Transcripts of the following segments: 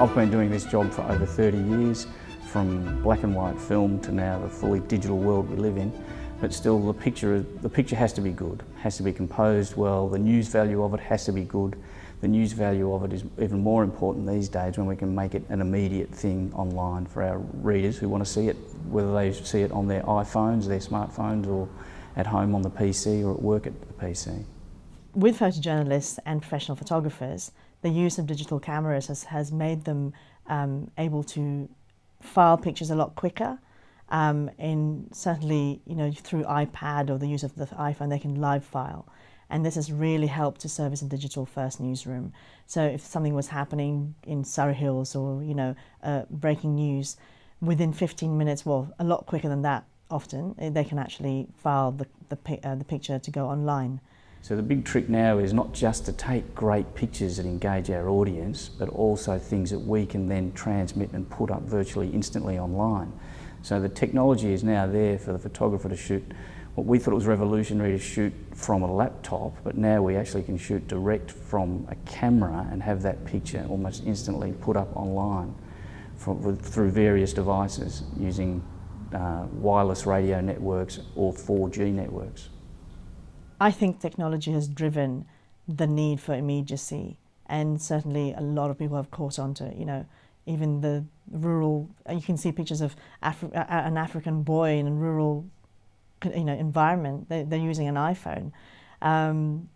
I've been doing this job for over 30 years, from black and white film to now the fully digital world we live in. But still, the picture has to be good, has to be composed well, the news value of it has to be good. The news value of it is even more important these days when we can make it an immediate thing online for our readers who want to see it, whether they see it on their iPhones, their smartphones, or at home on the PC or at work at the PC. With photojournalists and professional photographers, the use of digital cameras has made them able to file pictures a lot quicker. And certainly, through iPad or the use of the iPhone, they can live file. And this has really helped to serve as a digital-first newsroom. So if something was happening in Surrey Hills or, breaking news, within 15 minutes, well, a lot quicker than that often, they can actually file the picture to go online. So the big trick now is not just to take great pictures that engage our audience, but also things that we can then transmit and put up virtually instantly online. So the technology is now there for the photographer to shoot what we thought was revolutionary to shoot from a laptop, but now we actually can shoot direct from a camera and have that picture almost instantly put up online through various devices using wireless radio networks or 4G networks. I think technology has driven the need for immediacy, and certainly a lot of people have caught on to, even the rural, you can see pictures of an African boy in a rural environment. They're using an iPhone.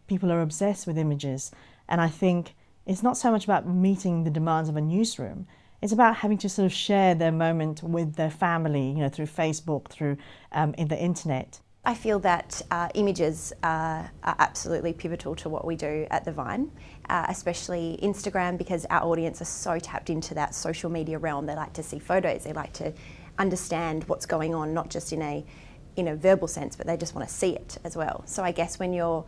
People are obsessed with images, and I think it's not so much about meeting the demands of a newsroom. It's about having to sort of share their moment with their family, through Facebook, through in the internet. I feel that images are absolutely pivotal to what we do at The Vine, especially Instagram, because our audience are so tapped into that social media realm. They like to see photos, they like to understand what's going on, not just in a verbal sense, but they just want to see it as well. So I guess when you're,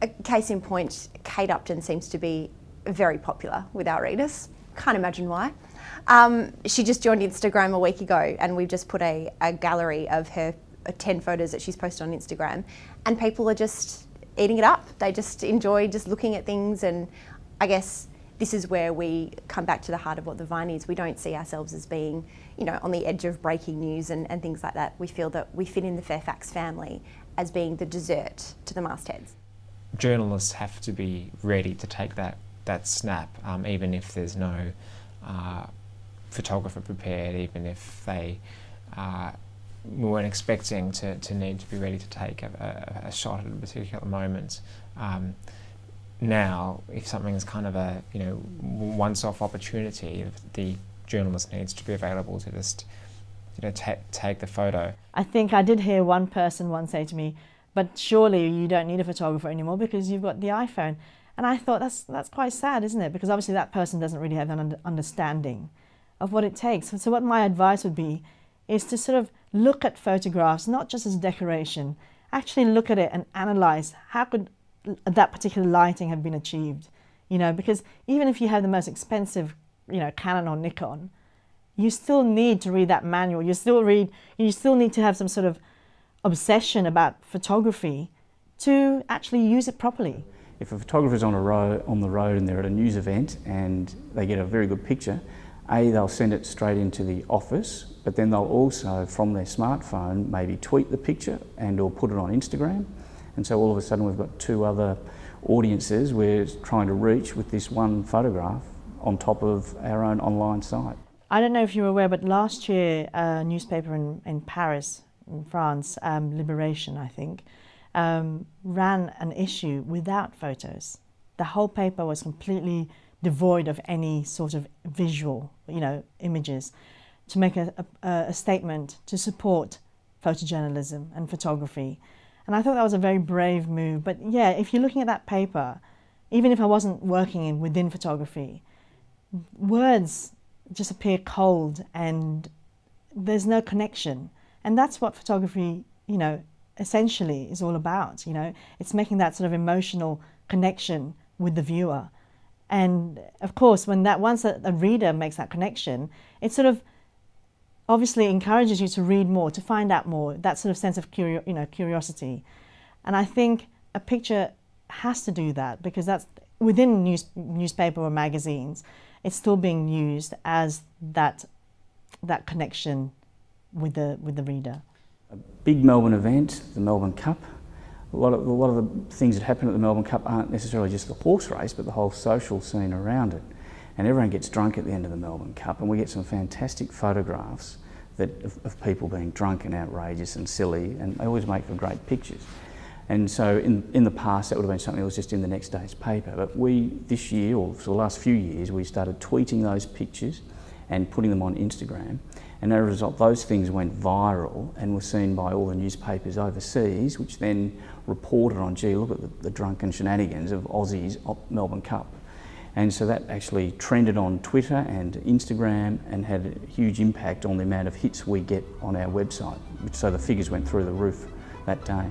a case in point, Kate Upton seems to be very popular with our readers. Can't imagine why. She just joined Instagram a week ago, and we've just put a gallery of her 10 photos that she's posted on Instagram, and people are just eating it up. They just enjoy just looking at things, and I guess this is where we come back to the heart of what The Vine is. We don't see ourselves as being, on the edge of breaking news and things like that. We feel that we fit in the Fairfax family as being the dessert to the mastheads. Journalists have to be ready to take that snap, even if there's no photographer prepared, even if they we weren't expecting to need to be ready to take a shot at a particular moment. Now, if something is kind of a once-off opportunity, the journalist needs to be available to just take the photo. I think I did hear one person once say to me, "But surely you don't need a photographer anymore because you've got the iPhone." And I thought that's quite sad, isn't it? Because obviously that person doesn't really have an understanding of what it takes. So what my advice would be is to sort of look at photographs not just as decoration, actually look at it and analyse how could that particular lighting have been achieved. Because even if you have the most expensive, Canon or Nikon, you still need to read that manual. You still need to have some sort of obsession about photography to actually use it properly. If a photographer's on the road and they're at a news event and they get a very good picture, they'll send it straight into the office, but then they'll also, from their smartphone, maybe tweet the picture or put it on Instagram. And so all of a sudden we've got two other audiences we're trying to reach with this one photograph on top of our own online site. I don't know if you're aware, but last year a newspaper in Paris, in France, Libération, I think, ran an issue without photos. The whole paper was completely devoid of any sort of visual, images, to make a statement to support photojournalism and photography. And I thought that was a very brave move. But yeah, if you're looking at that paper, even if I wasn't working within photography, words just appear cold and there's no connection. And that's what photography, essentially is all about. It's making that sort of emotional connection with the viewer. And of course, once a reader makes that connection, it sort of obviously encourages you to read more, to find out more, that sort of sense of curiosity. And I think a picture has to do that, because that's within newspaper or magazines. it's still being used as that connection with the reader. A big Melbourne event, the Melbourne Cup. A lot of the things that happen at the Melbourne Cup aren't necessarily just the horse race, but the whole social scene around it. And everyone gets drunk at the end of the Melbourne Cup, and we get some fantastic photographs of people being drunk and outrageous and silly, and they always make for great pictures. And so in the past that would have been something that was just in the next day's paper, but this year, or for the last few years, we started tweeting those pictures and putting them on Instagram, and as a result those things went viral and were seen by all the newspapers overseas, which then reported on, gee, look at the drunken shenanigans of Aussies at Melbourne Cup. And so that actually trended on Twitter and Instagram and had a huge impact on the amount of hits we get on our website. So the figures went through the roof that day.